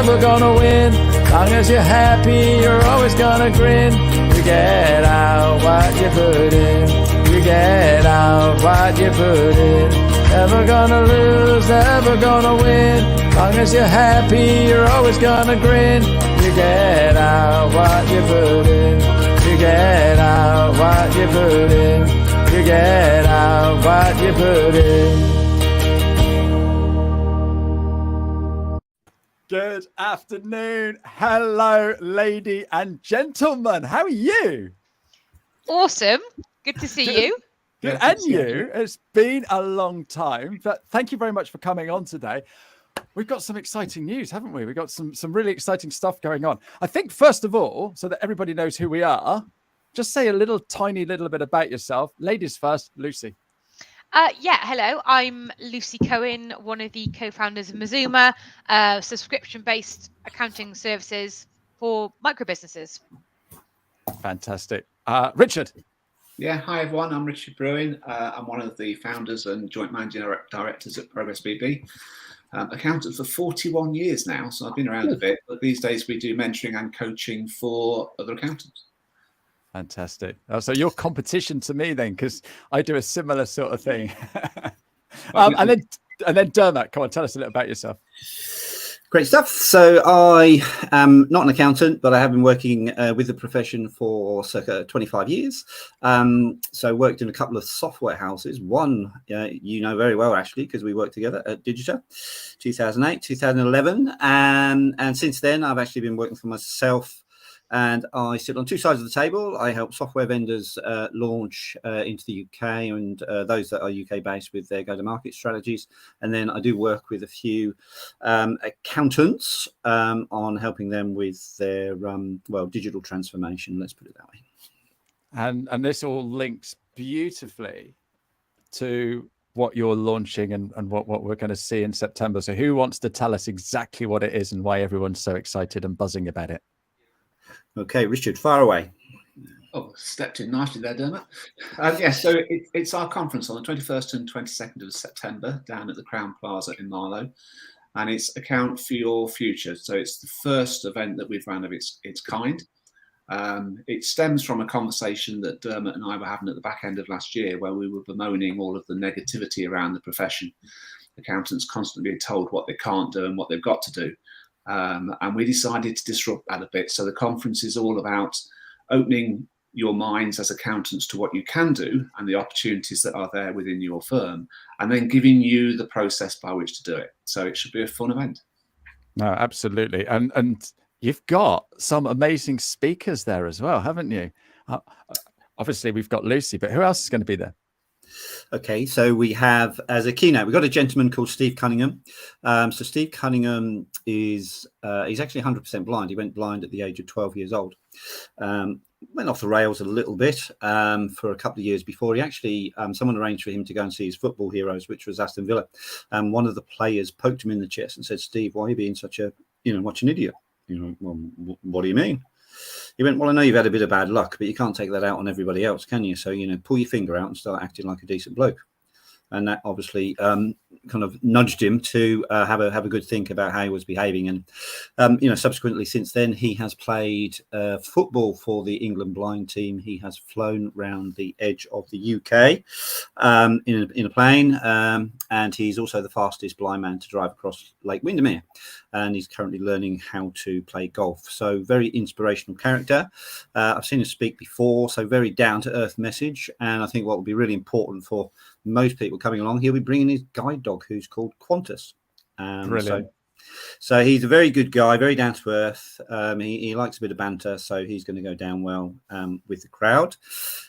never gonna win. Long as you're happy, you're always gonna grin. You get out what you put in. You get out what you put in. Never gonna lose, never gonna win. Long as you're happy, you're always gonna grin. You get out what you put in. You get out what you put in. You get out what you put in. Good afternoon. Hello, lady and gentlemen. How are you? Awesome. Good to see you. Good. And you. It's been a long time, but thank you very much for coming on today. We've got some exciting news, haven't we? We've got some really exciting stuff going on. I think, first of all, so that everybody knows who we are, just say a tiny little bit about yourself. Ladies first, Lucy. Hello. I'm Lucy Cohen, one of the co-founders of Mazuma, subscription-based accounting services for micro businesses. Fantastic. Richard. Yeah, hi everyone. I'm Richard Bruin. I'm one of the founders and joint managing directors at Progress BB. Accountant for 41 years now, so I've been around a bit. But these days we do mentoring and coaching for other accountants. Fantastic. So you're competition to me then, because I do a similar sort of thing. And then Dermot, come on, tell us a little about yourself. Great stuff. So I am not an accountant, but I have been working with the profession for circa 25 years. So worked in a couple of software houses. One, you know very well, actually, because we worked together at Digita, 2008, 2011. And since then, I've actually been working for myself. And I sit on two sides of the table. I help software vendors launch into the UK and those that are UK based with their go-to-market strategies. And then I do work with a few accountants on helping them with their digital transformation. Let's put it that way. And this all links beautifully to what you're launching and what we're going to see in September. So who wants to tell us exactly what it is and why everyone's so excited and buzzing about it? Okay, Richard, far away. Oh, stepped in nicely there, Dermot. So it's our conference on the 21st and 22nd of September down at the Crown Plaza in Marlow. And it's Account for Your Future. So it's the first event that we've run of its kind. It stems from a conversation that Dermot and I were having at the back end of last year, where we were bemoaning all of the negativity around the profession. Accountants constantly being told what they can't do and what they've got to do. And we decided to disrupt that a bit. So the conference is all about opening your minds as accountants to what you can do and the opportunities that are there within your firm, and then giving you the process by which to do it. So it should be a fun event. No, absolutely. And you've got some amazing speakers there as well, haven't you? Obviously, we've got Lucy, but who else is going to be there? Okay, so we have, as a keynote, we've got a gentleman called Steve Cunningham. So Steve Cunningham is, he's actually 100% blind. He went blind at the age of 12 years old. Went off the rails a little bit for a couple of years before he actually, someone arranged for him to go and see his football heroes, which was Aston Villa. One of the players poked him in the chest and said, "Steve, why are you being such a, much an idiot?" Well, what do you mean? He went, "Well, I know you've had a bit of bad luck, but you can't take that out on everybody else, can you? So, pull your finger out and start acting like a decent bloke." And that obviously kind of nudged him to have a good think about how he was behaving. And, subsequently, since then, he has played football for the England blind team. He has flown round the edge of the UK in a plane. And he's also the fastest blind man to drive across Lake Windermere. And he's currently learning how to play golf. So very inspirational character. I've seen him speak before, so very down-to-earth message. And I think what will be really important for most people coming along, he'll be bringing his guide dog, who's called Qantas. Brilliant. So he's a very good guy, very down to earth. He likes a bit of banter, so he's going to go down well with the crowd.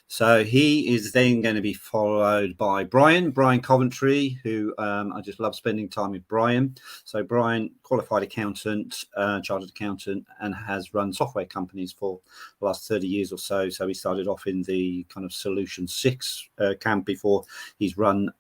So he is then going to be followed by Brian Coventry, who I just love spending time with Brian. So Brian, qualified accountant, chartered accountant, and has run software companies for the last 30 years or so. So he started off in the kind of Solution 6 camp before he's run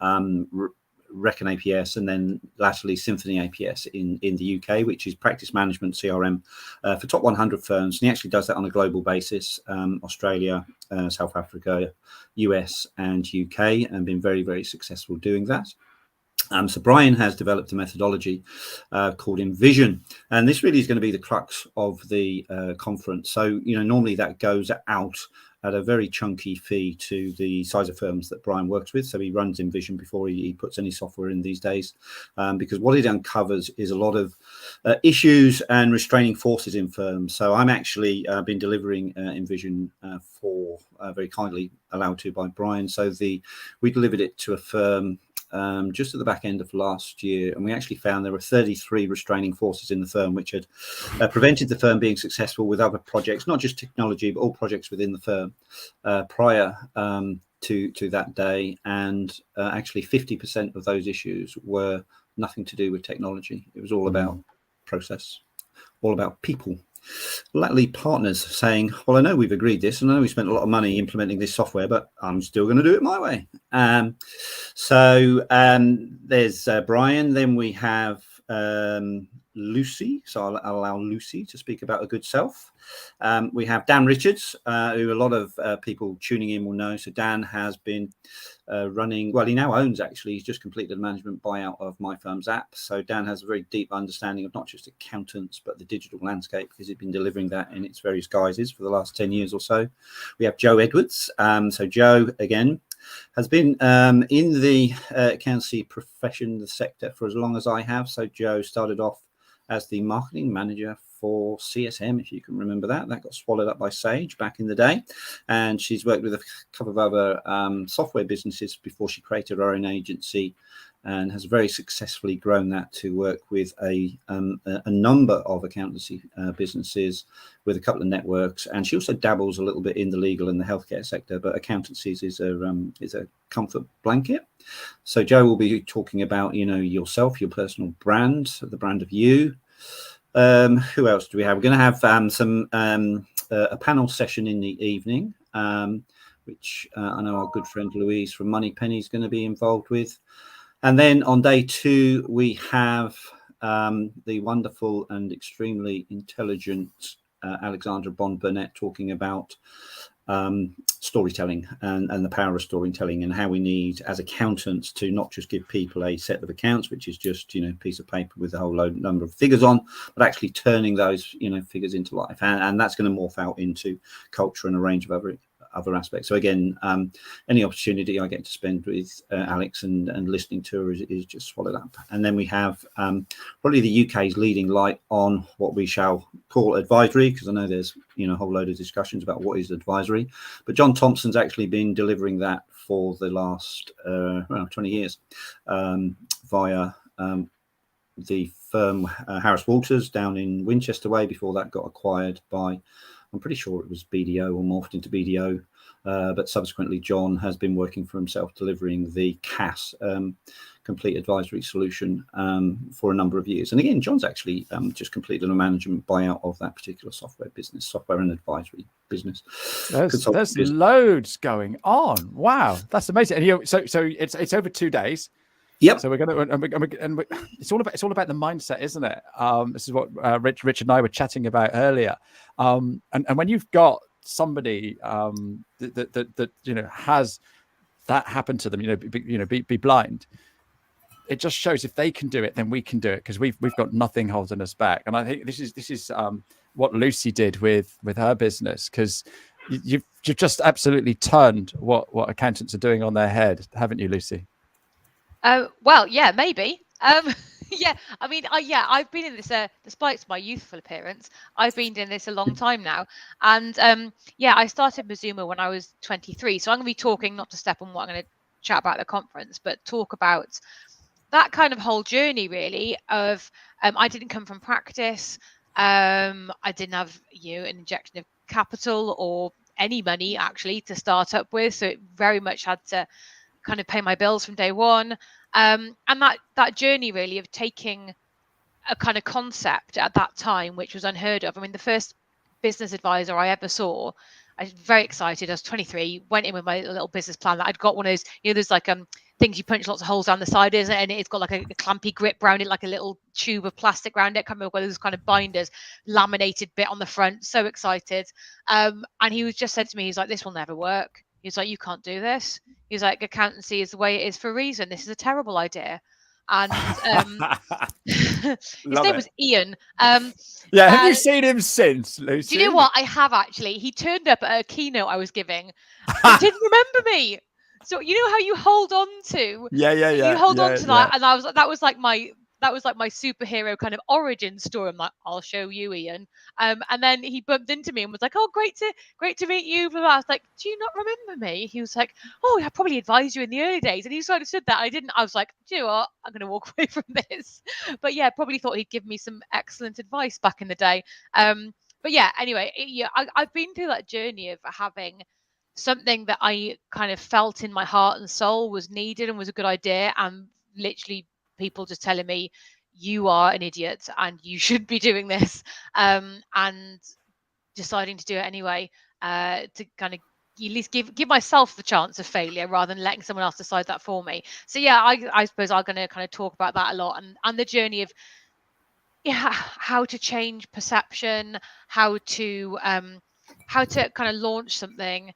Reckon APS, and then latterly Symphony APS in the UK, which is practice management CRM for top 100 firms. And he actually does that on a global basis, Australia, South Africa, US and UK, and been very, very successful doing that. So Brian has developed a methodology called Envision, and this really is going to be the crux of the conference. So, normally that goes out at a very chunky fee to the size of firms that Brian works with. So he runs Envision before he puts any software in these days, because what it uncovers is a lot of issues and restraining forces in firms. So I'm actually been delivering Envision for very kindly allowed to by Brian. So we delivered it to a firm just at the back end of last year, and we actually found there were 33 restraining forces in the firm, which had prevented the firm being successful with other projects, not just technology, but all projects within the firm prior to that day. And actually 50% of those issues were nothing to do with technology. It was all about process, all about people. Lately partners saying, well, I know we've agreed this, and I know we spent a lot of money implementing this software, but I'm still going to do it my way. So there's Brian. Then we have Lucy. So I'll allow Lucy to speak about a good self. We have Dan Richards, who a lot of people tuning in will know. So Dan has been running, well, he now owns, actually, he's just completed a management buyout of My Firm's app. So Dan has a very deep understanding of not just accountants, but the digital landscape, because he's been delivering that in its various guises for the last 10 years or so. We have Joe Edwards. So Joe, again, has been in the accountancy profession, the sector, for as long as I have. So Joe started off as the marketing manager for CSM, if you can remember that. That got swallowed up by Sage back in the day. And she's worked with a couple of other software businesses before she created her own agency, and has very successfully grown that to work with a number of accountancy businesses with a couple of networks. And she also dabbles a little bit in the legal and the healthcare sector, but accountancies is a comfort blanket. So Joe will be talking about, yourself, your personal brand, the brand of you. Who else do we have? We're going to have a panel session in the evening, which I know our good friend Louise from Moneypenny is going to be involved with. And then on day 2, we have the wonderful and extremely intelligent Alexandra Bond-Burnett talking about storytelling and the power of storytelling, and how we need, as accountants, to not just give people a set of accounts, which is just, a piece of paper with a whole number of figures on, but actually turning those, figures into life. And that's going to morph out into culture and a range of other aspects. So again, any opportunity I get to spend with Alex and listening to her is just swallowed up. And then we have probably the UK's leading light on what we shall call advisory, because I know there's a whole load of discussions about what is advisory, but John Thompson's actually been delivering that for the last 20 years via the firm Harris Walters down in Winchester Way. Before that got acquired by, I'm pretty sure it was BDO or morphed into BDO, but subsequently John has been working for himself, delivering the CAS complete advisory solution for a number of years. And again, John's actually just completed a management buyout of that particular software and advisory business. There's loads going on. Wow, that's amazing. And so it's over 2 days. Yep. So we're going to, it's all about the mindset, isn't it? This is what Rich and I were chatting about earlier. And when you've got somebody that has that happen to them, be blind, it just shows if they can do it, then we can do it, because we've got nothing holding us back. And I think this is what Lucy did with her business, because you've just absolutely turned what accountants are doing on their head, haven't you, Lucy? Well, yeah, maybe. Yeah, I mean, I've been in this, despite my youthful appearance, I've been in this a long time now. And I started Mazuma when I was 23. So I'm going to be talking, not to step on what I'm going to chat about at the conference, but talk about that kind of whole journey, really, of I didn't come from practice. I didn't have an injection of capital or any money, actually, to start up with. So it very much had to kind of pay my bills from day one. And that journey, really, of taking a kind of concept at that time, which was unheard of. I mean, the first business advisor I ever saw, I was very excited. I was 23, went in with my little business plan that I'd got one of those, there's like things you punch lots of holes down the side, isn't it? And it's got like a clampy grip around it, like a little tube of plastic around it. I can't remember whether those kind of binders, laminated bit on the front. So excited. And he was just said to me, he's like, this will never work. He's like, you can't do this. He's like, accountancy is the way it is for a reason. This is a terrible idea. and his Love name it. was Ian. Yeah, have you seen him since, Lucy? Do you know what? I have actually. He turned up at a keynote I was giving, but didn't remember me. So you know how you hold on to, you hold on to that, and I was that was like my superhero kind of origin story. I'm like, I'll show you, Ian. And then he bumped into me and was like, "Oh, great to meet you." Blah, blah. I was like, "Do you not remember me?" He was like, "Oh, I probably advised you in the early days." And he sort of said that. I didn't. I was like, "Do you know what? I'm going to walk away from this." But yeah, probably thought he'd give me some excellent advice back in the day. But yeah, anyway, yeah, I've been through that journey of having something that I kind of felt in my heart and soul was needed and was a good idea, and literally people just telling me, you are an idiot and you should be doing this, and deciding to do it anyway, to kind of at least give myself the chance of failure rather than letting someone else decide that for me. So yeah, I suppose I'm going to kind of talk about that a lot, and the journey of how to change perception, how to kind of launch something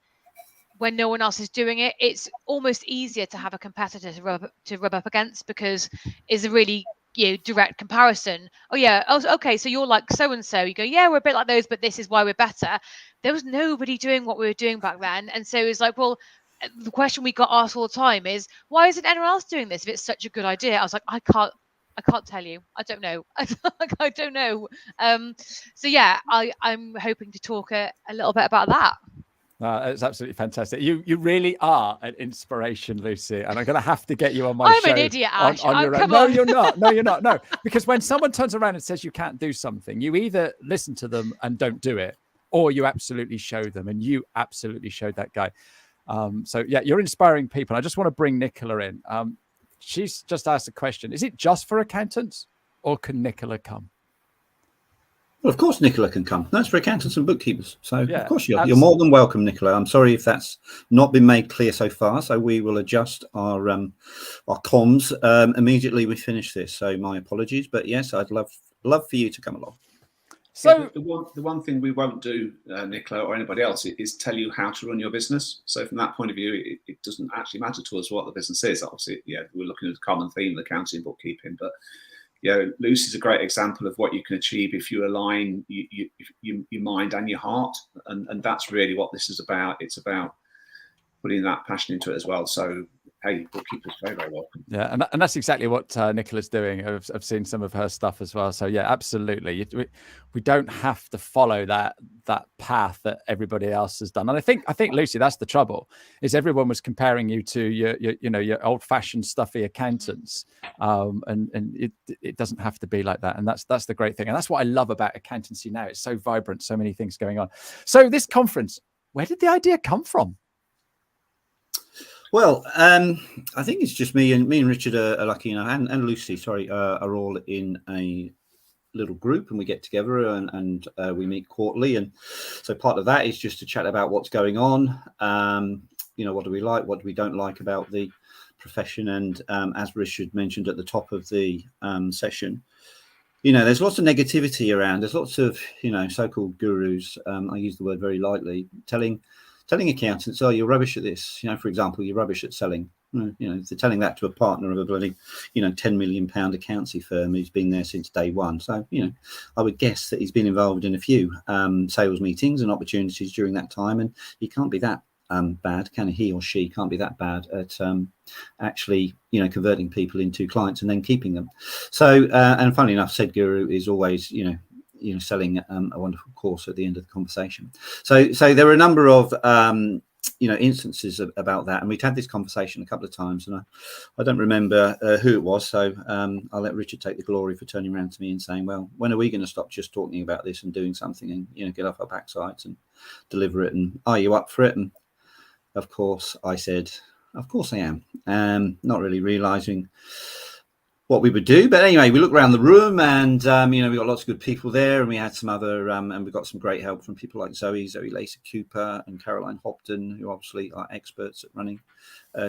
when no one else is doing it. It's almost easier to have a competitor to rub up against, because it's a really direct comparison. Oh yeah, okay, so you're like so and so. You go, yeah, we're a bit like those, but this is why we're better. There was nobody doing what we were doing back then, and so it's like, well, the question we got asked all the time is, why isn't anyone else doing this if it's such a good idea? I was like, I can't tell you. I don't know. I don't know. So yeah, I'm hoping to talk a little bit about that. It's absolutely fantastic. You really are an inspiration, Lucy, and I'm going to have to get you on my show. I'm an idiot, Ash. On your own. Come No, on. you're not. No, you're not. No, because when someone turns around and says you can't do something, you either listen to them and don't do it, or you absolutely show them, and you absolutely showed that guy. So yeah, you're inspiring people. I just want to bring Nicola in. She's just asked a question. Is it just for accountants, or can Nicola come? Well, of course, Nicola can come. That's for accountants and bookkeepers. So, Yeah, of course, you're more than welcome, Nicola. I'm sorry if that's not been made clear so far. So we will adjust our comms immediately we finish this. So my apologies. But yes, I'd love for you to come along. So the one thing we won't do, Nicola, or anybody else, is tell you how to run your business. So from that point of view, it doesn't actually matter to us what the business is. Obviously, we're looking at the common theme of accounting and bookkeeping, but Lucy's a great example of what you can achieve if you align your mind and your heart, and that's really what this is about. It's about putting that passion into it as well. So hey, bookkeepers, very, very welcome. Yeah, and that's exactly what Nicola's doing. I've seen some of her stuff as well. So yeah, absolutely. We don't have to follow that path that everybody else has done. And I think Lucy, that's the trouble, is everyone was comparing you to your old-fashioned stuffy accountants, and it doesn't have to be like that. And that's the great thing. And that's what I love about accountancy now. It's so vibrant, so many things going on. So this conference, where did the idea come from? Well, I think it's just me and Richard are lucky enough, and Lucy, sorry, are all in a little group, and we get together and we meet quarterly. And so part of that is just to chat about what's going on. What do we like, what do we don't like about the profession? And as Richard mentioned at the top of the session, there's lots of negativity around. There's lots of, so-called gurus. I use the word very lightly, telling accountants, oh, you're rubbish at this. For example, you're rubbish at selling. If they're telling that to a partner of a bloody, 10 million pound accountancy firm who's been there since day one. So, I would guess that he's been involved in a few sales meetings and opportunities during that time. And he can't be that bad, can he or she can't be that bad at actually, converting people into clients and then keeping them. So, and funnily enough, said guru is always, selling a wonderful course at the end of the conversation. So there are a number of instances about that, and we've had this conversation a couple of times, and I don't remember who it was. So I'll let Richard take the glory for turning around to me and saying, "Well, when are we going to stop just talking about this and doing something and get off our backsides and deliver it? And are you up for it?" And of course, I said, "Of course I am." Not really realizing what we would do, but anyway, we looked around the room, and we got lots of good people there, and we had some other and we got some great help from people like Zoe Lacer Cooper and Caroline Hobden, who obviously are experts at running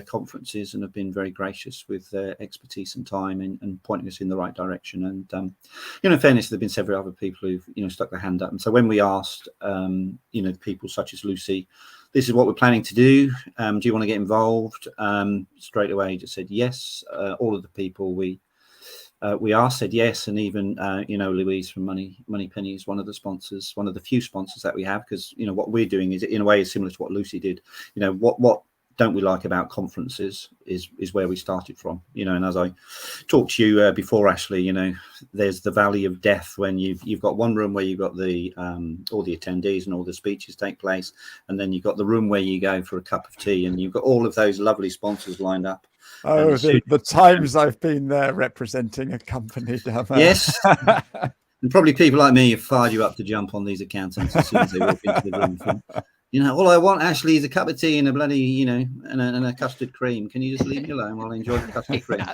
conferences and have been very gracious with their expertise and time and pointing us in the right direction. And in fairness, there've been several other people who've stuck their hand up. And so when we asked people such as Lucy, this is what we're planning to do, do you want to get involved? Straight away just said yes. All of the people we we are said yes, and even Louise from Money Penny is one of the sponsors, one of the few sponsors that we have, because what we're doing is in a way is similar to what Lucy did. What don't we like about conferences is where we started from, and as I talked to you before, Ashley, there's the valley of death when you've got one room where you've got the all the attendees and all the speeches take place, and then you've got the room where you go for a cup of tea and you've got all of those lovely sponsors lined up. Oh, the times I've been there representing a company down there. Yes. And probably people like me have fired you up to jump on these accountants as soon as they walk into the room. All I want, Ashley, is a cup of tea and a bloody, and a custard cream. Can you just leave me alone while I enjoy the custard cream?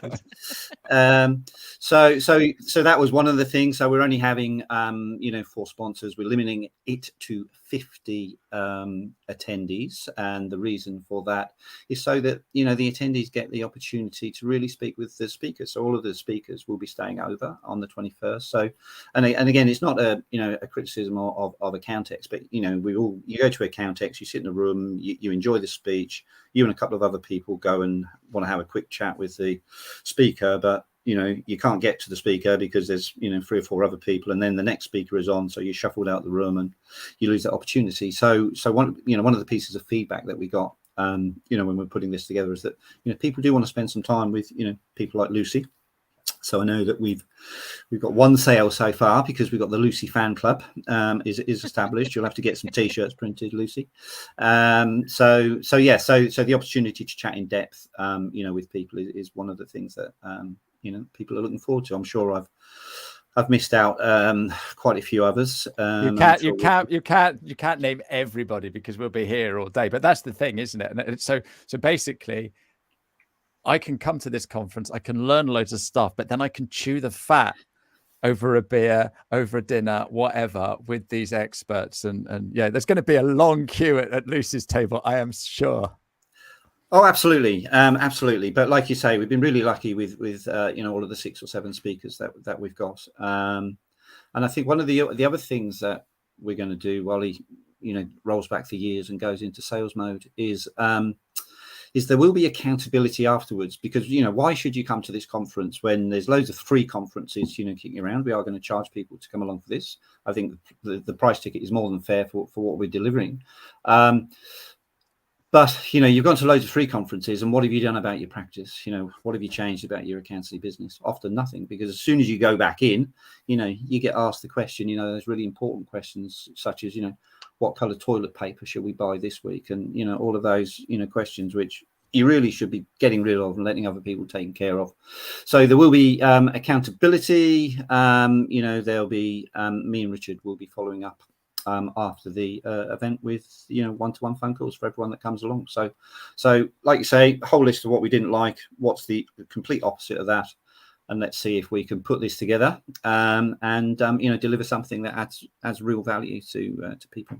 So that was one of the things. So we're only having, 4 sponsors. We're limiting it to 50 attendees, and the reason for that is so that the attendees get the opportunity to really speak with the speakers. So all of the speakers will be staying over on the 21st. So, and again, it's not a criticism of Accountex, but you go to Accountex, you sit in a room, you enjoy the speech, you and a couple of other people go and want to have a quick chat with the speaker, but you can't get to the speaker because there's 3 or 4 other people, and then the next speaker is on, so you're shuffled out the room and you lose that opportunity. So one of the pieces of feedback that we got when we're putting this together is that people do want to spend some time with people like Lucy. So I know that we've got 1 sale so far because we've got the Lucy fan club is established. You'll have to get some t-shirts printed, Lucy. So the opportunity to chat in depth with people is one of the things that people are looking forward to. I'm sure I've missed out quite a few others. You can't name everybody because we'll be here all day. But that's the thing, isn't it? And so basically, I can come to this conference, I can learn loads of stuff, but then I can chew the fat over a beer, over a dinner, whatever, with these experts. And there's going to be a long queue at Lucy's table, I am sure. Oh, absolutely, absolutely. But like you say, we've been really lucky with all of the 6 or 7 speakers that we've got. And I think one of the other things that we're going to do while he rolls back the years and goes into sales mode is there will be accountability afterwards, because why should you come to this conference when there's loads of free conferences kicking around? We are going to charge people to come along for this. I think the price ticket is more than fair for what we're delivering. But you've gone to loads of free conferences, and what have you done about your practice? What have you changed about your accountancy business? Often nothing, because as soon as you go back in, you get asked the question. Those really important questions, such as what colour toilet paper should we buy this week, and all of those questions which you really should be getting rid of and letting other people taken care of. So there will be accountability. There'll be me and Richard will be following up after the event with one-to-one phone calls for everyone that comes along. So like you say, a whole list of what we didn't like, what's the complete opposite of that, and let's see if we can put this together and deliver something that adds real value to people.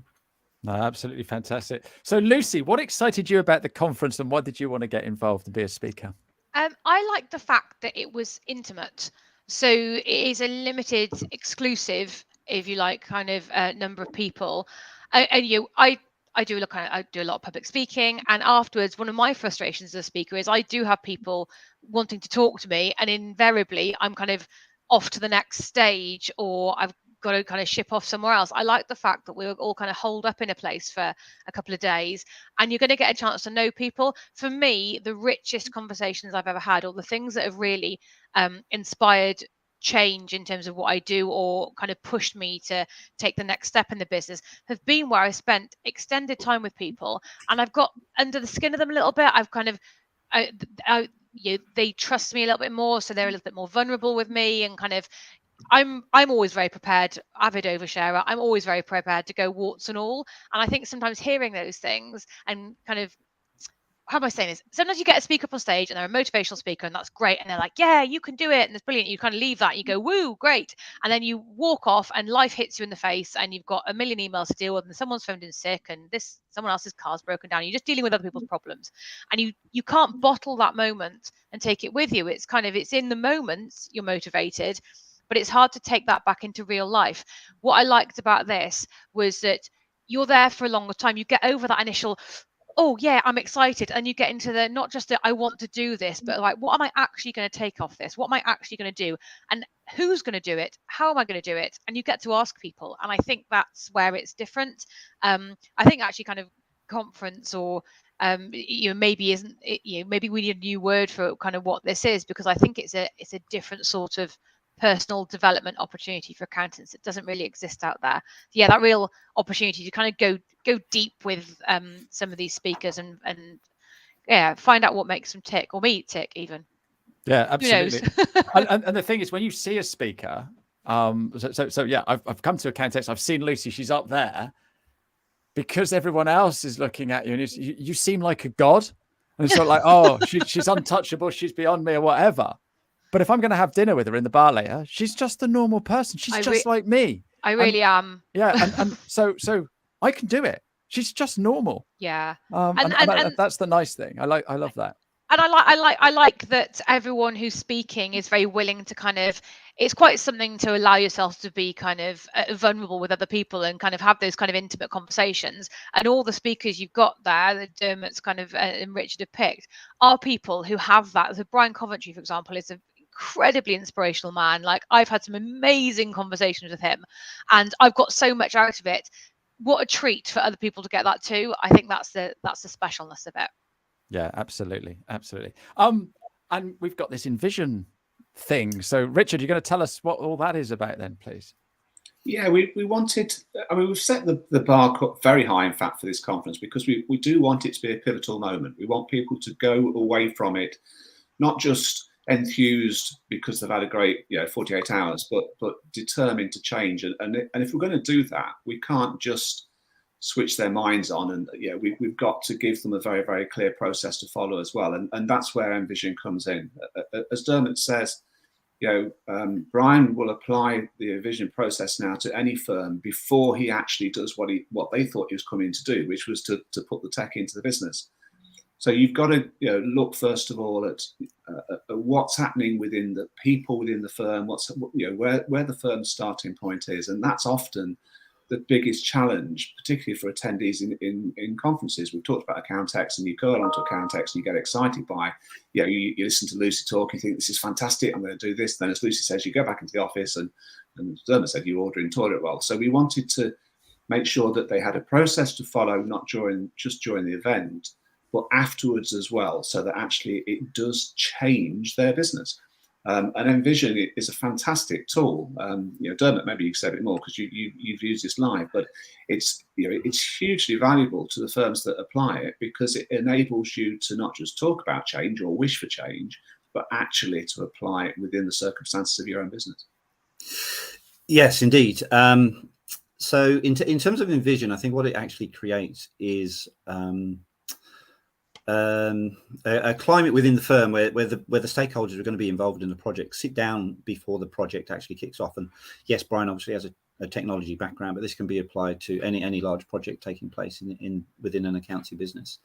No, absolutely fantastic. So Lucy, what excited you about the conference, and why did you want to get involved and be a speaker? I liked the fact that it was intimate. So it is a limited, exclusive, if you like, kind of number of people. I do a lot of public speaking, and afterwards, one of my frustrations as a speaker is I do have people wanting to talk to me, and invariably I'm kind of off to the next stage, or I've got to kind of ship off somewhere else. I like the fact that we were all kind of holed up in a place for a couple of days, and you're going to get a chance to know people. For me, the richest conversations I've ever had, or the things that have really inspired change in terms of what I do, or kind of pushed me to take the next step in the business, have been where I spent extended time with people, and I've got under the skin of them a little bit. I've kind of they trust me a little bit more, so they're a little bit more vulnerable with me, and kind of I'm always very prepared, avid oversharer. I'm always very prepared to go warts and all. And I think sometimes hearing those things and kind of, how am I saying this? Sometimes you get a speaker up on stage and they're a motivational speaker, and that's great. And they're like, yeah, you can do it. And it's brilliant. You kind of leave that and you go, woo, great. And then you walk off and life hits you in the face, and you've got a million emails to deal with, and someone's phoned in sick, and someone else's car's broken down. You're just dealing with other people's problems. And you can't bottle that moment and take it with you. It's in the moment you're motivated, but it's hard to take that back into real life. What I liked about this was that you're there for a longer time. You get over that initial, oh yeah, I'm excited, and you get into the not just that I want to do this, but like, what am I actually going to take off this? What am I actually going to do? And who's going to do it? How am I going to do it? And you get to ask people, and I think that's where it's different. I think actually kind of conference or maybe isn't it, maybe we need a new word for kind of what this is, because I think it's a different sort of personal development opportunity for accountants. It doesn't really exist out there. Yeah, that real opportunity to kind of go deep with some of these speakers and yeah, find out what makes them tick, or me tick even. Yeah, absolutely. Who knows? and the thing is, when you see a speaker, so yeah, I've come to Accountancy, I've seen Lucy, she's up there, because everyone else is looking at you, and you seem like a god, and it's sort of like, oh, she's untouchable, she's beyond me, or whatever. But if I'm going to have dinner with her in the bar later, she's just a normal person. She's just like me. I really am. Yeah, and so I can do it. She's just normal. Yeah, and that's the nice thing. I love that. And I like that everyone who's speaking is very willing to kind of. It's quite something to allow yourself to be kind of vulnerable with other people and kind of have those kind of intimate conversations. And all the speakers you've got there, that Dermot's kind of and Richard have picked, are people who have that. So Brian Coventry, for example, is a incredibly inspirational man. Like, I've had some amazing conversations with him, and I've got so much out of it. What a treat for other people to get that too. I think that's the specialness of it. Yeah, absolutely. And we've got this Envision thing. So Richard, you're going to tell us what all that is about then, please. Yeah, we wanted, I mean, we've set the bar very high, in fact, for this conference, because we do want it to be a pivotal moment. We want people to go away from it, not just enthused because they've had a great 48 hours, but determined to change. And if we're going to do that, we can't just switch their minds on, and we've got to give them a very, very clear process to follow as well. And that's where Envision comes in. As Dermot says, Brian will apply the Envision process now to any firm before he actually does what they thought he was coming to do, which was to put the tech into the business. So you've got to look first of all at what's happening within the people within the firm, where the firm's starting point is, and that's often the biggest challenge, particularly for attendees in conferences. We've talked about Accountex, and you go along to Accountex and you get excited by, you listen to Lucy talk, you think this is fantastic, I'm going to do this. Then as Lucy says, you go back into the office and Dermot said you order in toilet roll. So we wanted to make sure that they had a process to follow, not just during the event, but afterwards as well, so that actually it does change their business. And Envision is a fantastic tool. Dermot, maybe you can say a bit more because you've used this live, but it's hugely valuable to the firms that apply it, because it enables you to not just talk about change or wish for change, but actually to apply it within the circumstances of your own business. Yes, indeed. So in terms of Envision, I think what it actually creates is a climate within the firm where the stakeholders are going to be involved in the project sit down before the project actually kicks off. And yes, Brian obviously has a technology background, but this can be applied to any large project taking place within an accounting business.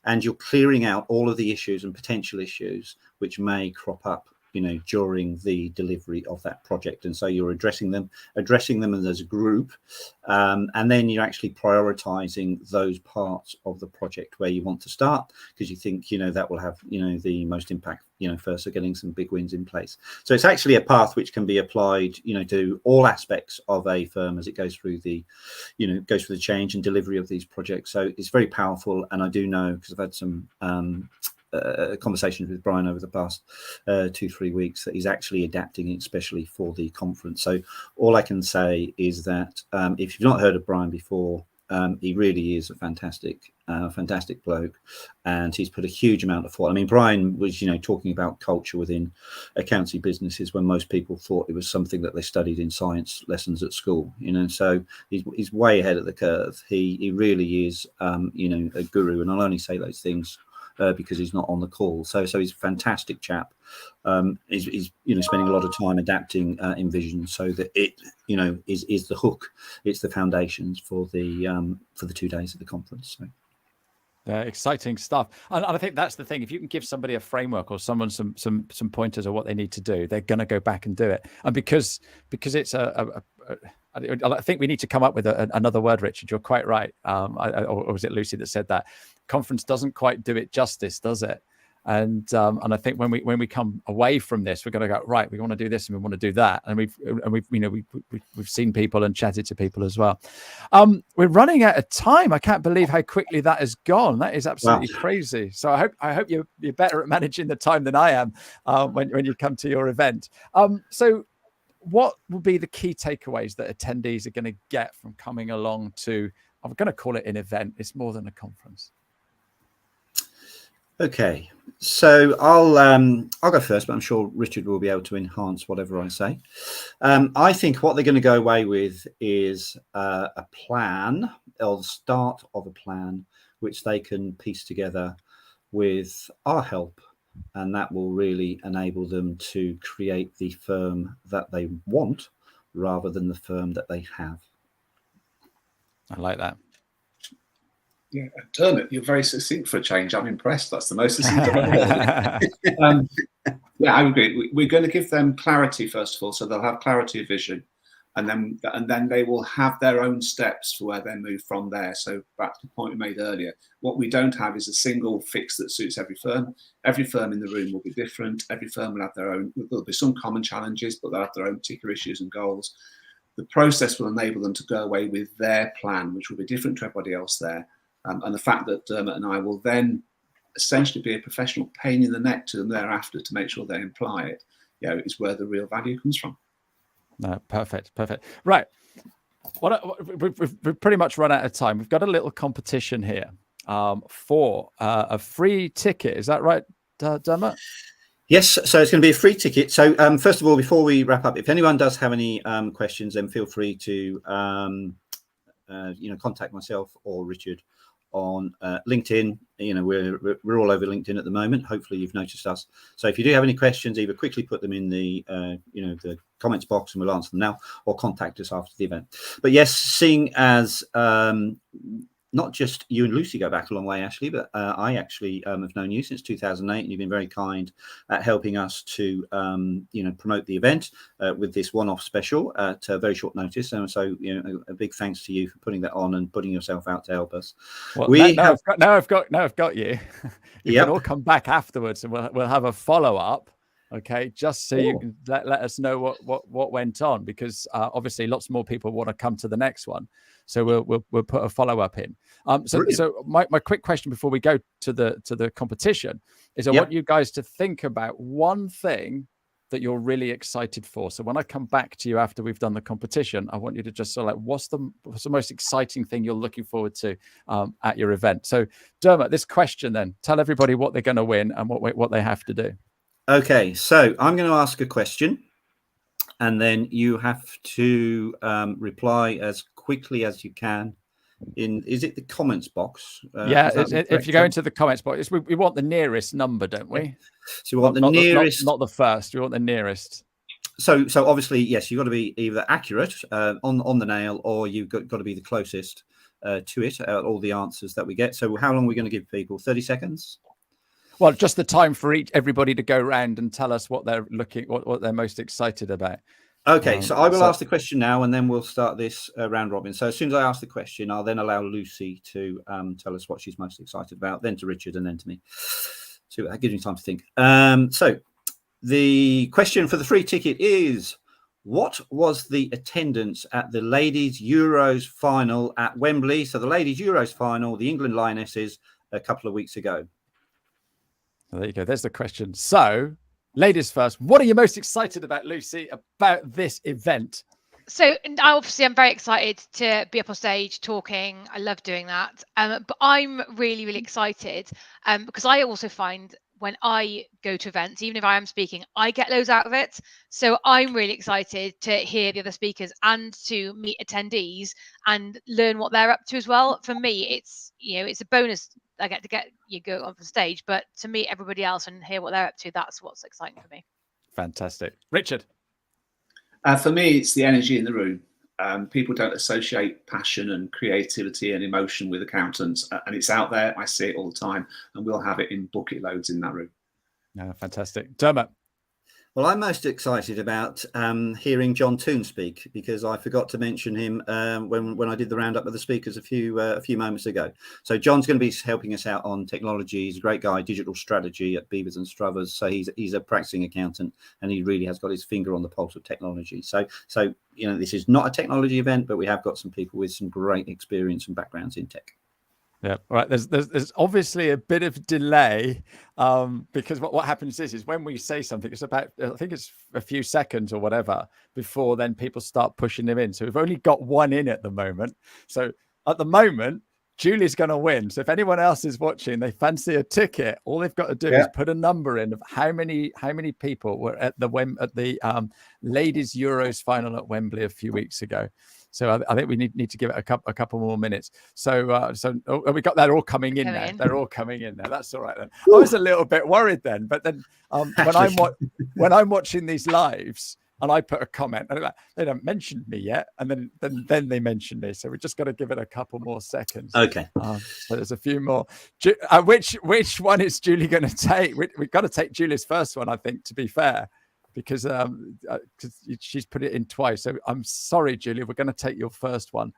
And you're clearing out all of the issues and potential issues which may crop up during the delivery of that project. And so you're addressing them as a group, and then you're actually prioritizing those parts of the project where you want to start, because you think that will have the most impact first, so getting some big wins in place. So it's actually a path which can be applied to all aspects of a firm as it goes through the change and delivery of these projects. So it's very powerful, and I do know, because I've had some conversations with Brian over the past 2-3 weeks, that he's actually adapting it especially for the conference. So all I can say is that if you've not heard of Brian before, he really is a fantastic bloke, and he's put a huge amount of thought. I mean, Brian was talking about culture within accounting businesses when most people thought it was something that they studied in science lessons at school, so he's way ahead of the curve. He really is a guru, and I'll only say those things because he's not on the call. So he's a fantastic chap. He's spending a lot of time adapting Envision so that it is the hook. It's the foundations for the 2 days of the conference. So. Exciting stuff, and I think that's the thing. If you can give somebody a framework or someone some pointers of what they need to do, they're going to go back and do it. And because it's I think we need to come up with another word, Richard. You're quite right. Or was it Lucy that said that? conference doesn't quite do it justice, does it? And I think when we come away from this, we're going to go, right, we want to do this and we want to do that, and we've seen people and chatted to people as well. We're running out of time. I can't believe how quickly that has gone. That is absolutely crazy. So I hope you're better at managing the time than I am when you come to your event. So what will be the key takeaways that attendees are going to get from coming along to, I'm going to call it an event, it's more than a conference? Okay, so I'll go first, but I'm sure Richard will be able to enhance whatever I say. I think what they're going to go away with is a plan, or the start of a plan, which they can piece together with our help, and that will really enable them to create the firm that they want rather than the firm that they have. I like that. Yeah, Dermot, you're very succinct for a change. I'm impressed. That's the most succinct I've ever heard. Yeah, I agree. We're going to give them clarity first of all, so they'll have clarity of vision, and then they will have their own steps for where they move from there. So back to the point we made earlier, what we don't have is a single fix that suits every firm. Every firm in the room will be different. Every firm will have their own. There'll be some common challenges, but they'll have their own particular issues and goals. The process will enable them to go away with their plan, which will be different to everybody else there. And the fact that Dermot and I will then essentially be a professional pain in the neck to them thereafter to make sure they imply it, is where the real value comes from. No, perfect. Right. We've pretty much run out of time. We've got a little competition here for a free ticket. Is that right, Dermot? Yes, so it's going to be a free ticket. So first of all, before we wrap up, if anyone does have any questions, then feel free to contact myself or Richard on LinkedIn. We're all over LinkedIn at the moment. Hopefully you've noticed us. So if you do have any questions, either quickly put them in the the comments box and we'll answer them now, or contact us after the event. But yes, seeing as not just you and Lucy go back a long way, Ashley, but I actually have known you since 2008, and you've been very kind at helping us to promote the event with this one-off special at very short notice. And so a big thanks to you for putting that on and putting yourself out to help us. Well, now I've got you. You can all come back afterwards, and we'll have a follow-up. Okay, just so you can let us know what went on, because obviously lots more people want to come to the next one. So we'll put a follow-up in. So my quick question before we go to the competition is I want you guys to think about one thing that you're really excited for. So when I come back to you after we've done the competition, I want you to just sort of like, what's the most exciting thing you're looking forward to at your event? So Dermot, this question then, tell everybody what they're going to win and what they have to do. Okay, so I'm going to ask a question, and then you have to reply as quickly as you can. Is it the comments box? If you go into the comments box, we want the nearest number, don't we? So we want the nearest, not the first. We want the nearest. So obviously, yes, you've got to be either accurate on the nail, or you've got to be the closest to it. All the answers that we get. So how long are we going to give people? 30 seconds. Well, just the time for everybody to go around and tell us what they're what they're most excited about. Okay, so I will ask the question now, and then we'll start this round robin. So as soon as I ask the question, I'll then allow Lucy to tell us what she's most excited about, then to Richard, and then to me. So that gives me time to think. So the question for the free ticket is, what was the attendance at the Ladies Euros final at Wembley? So the Ladies Euros final, the England Lionesses, a couple of weeks ago. Well, there you go. There's the question. So, ladies first, what are you most excited about, Lucy, about this event? So obviously I'm very excited to be up on stage talking. I love doing that. But I'm really, really excited because I also find when I go to events, even if I am speaking, I get loads out of it. So I'm really excited to hear the other speakers and to meet attendees and learn what they're up to as well. For me, it's a bonus. I get to you go on the stage, but to meet everybody else and hear what they're up to, that's what's exciting for me. Fantastic. Richard? For me, it's the energy in the room. People don't associate passion and creativity and emotion with accountants, and it's out there. I see it all the time, and we'll have it in bucket loads in that room. Fantastic. Dermot? Well, I'm most excited about hearing John Toon speak, because I forgot to mention him when I did the roundup of the speakers a few moments ago. So John's going to be helping us out on technology. He's a great guy, digital strategy at Beavers and Struthers. So he's a practicing accountant, and he really has got his finger on the pulse of technology. So this is not a technology event, but we have got some people with some great experience and backgrounds in tech. Yeah, all right. There's obviously a bit of delay because what happens is when we say something, it's about, I think it's a few seconds or whatever before then people start pushing them in. So we've only got one in at the moment. So at the moment, Julie's going to win. So if anyone else is watching, they fancy a ticket, all they've got to do is put a number in of how many people were at the ladies Euros final at Wembley a few weeks ago. So I think we need to give it a couple more minutes. So we got that all coming in now. They're all coming in now. That's all right then. I was a little bit worried then, but then when I'm watching these lives and I put a comment, and they don't mention me yet, and then they mention me. So we just got to give it a couple more seconds. Okay. So there's a few more. Which one is Julie going to take? We've got to take Julie's first one, I think, to be fair. Because she's put it in twice. So I'm sorry, Julie, we're going to take your first one.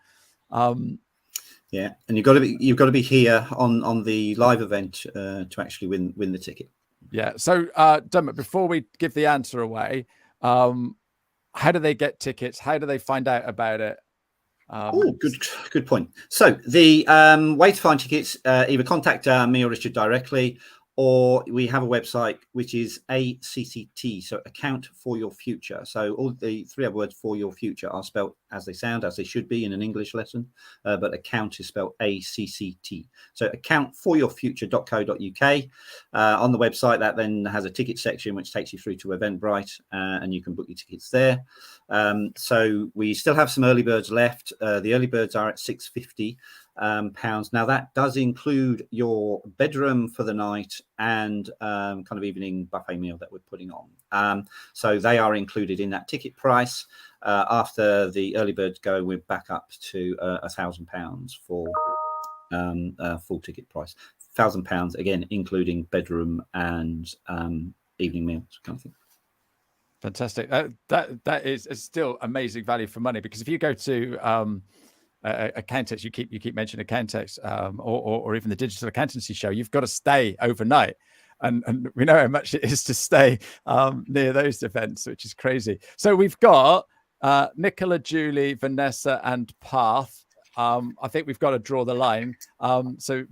Yeah, and you've got to be here on the live event to actually win the ticket. Yeah. So Dermot, before we give the answer away, how do they get tickets? How do they find out about it? Good point. So the way to find tickets, either contact me or Richard directly, or we have a website which is ACCT, so Account for Your Future. So all the three other words for your future are spelled as they sound, as they should be in an English lesson, but account is spelled ACCT. So accountforyourfuture.co.uk. On the website, that then has a ticket section which takes you through to Eventbrite, and you can book your tickets there. So we still have some early birds left. The early birds are at £650. Now that does include your bedroom for the night and kind of evening buffet meal that we're putting on. So they are included in that ticket price. After the early birds go, we're back up to £1,000 for full ticket price. £1,000 again, including bedroom and evening meals kind of thing. Fantastic. That is still amazing value for money, because if you go to Accountancy, you keep mentioning Accountancy, or even the Digital Accountancy Show, you've got to stay overnight, and we know how much it is to stay near those events, which is crazy. So we've got Nicola, Julie, Vanessa, and Parth. I think we've got to draw the line. So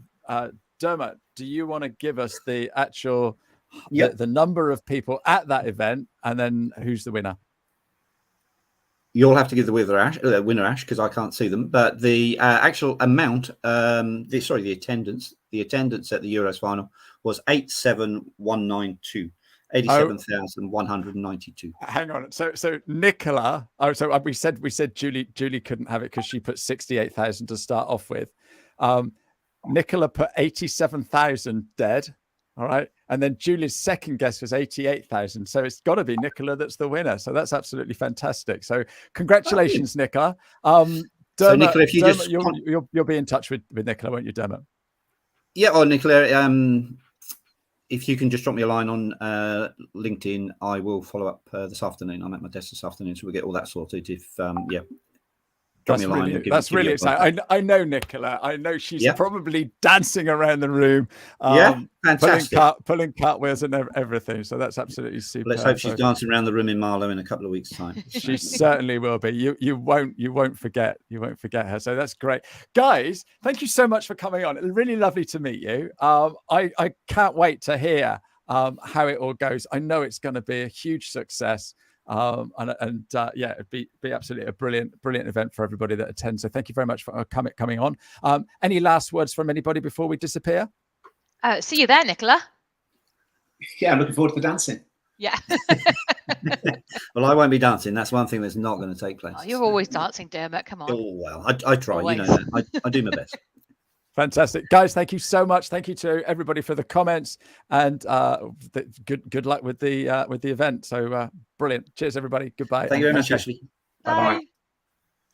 Dermot, do you want to give us the actual the number of people at that event, and then who's the winner? You'll have to give the winner Ash, because I can't see them. But the actual amount, the attendance at the Euros final was 87,192. 87,192. Hang on. So Nicola. So we said Julie couldn't have it because she put 68,000 to start off with. Nicola put 87,000 dead. All right. And then Julie's second guess was 88,000. So it's got to be Nicola that's the winner. So that's absolutely fantastic. So congratulations, Nicola. Dermot, so Nicola, if you'll be in touch with Nicola, won't you, Dermot? Yeah. Or Nicola, if you can just drop me a line on LinkedIn, I will follow up this afternoon. I'm at my desk this afternoon, so we'll get all that sorted. That's really exciting. I know Nicola. I know she's probably dancing around the room. Fantastic. Pulling cartwheels and everything. So that's absolutely super. Let's hope she's dancing around the room in Marlow in a couple of weeks' time. She certainly will be. You won't forget her. So that's great, guys. Thank you so much for coming on. It's really lovely to meet you. I can't wait to hear how it all goes. I know it's going to be a huge success. It'd be absolutely a brilliant event for everybody that attends. So thank you very much for coming on. Any last words from anybody before we disappear? See you there, Nicola. Yeah, I'm looking forward to the dancing. Yeah. Well, I won't be dancing. That's one thing that's not going to take place. Oh, you're always dancing, Dermot. Come on. Oh well, I try. Always. You know that. I do my best. Fantastic, guys. Thank you so much. Thank you to everybody for the comments, and good luck with the event. So brilliant. Cheers, everybody. Goodbye. Thank you very much, Ashley. Bye.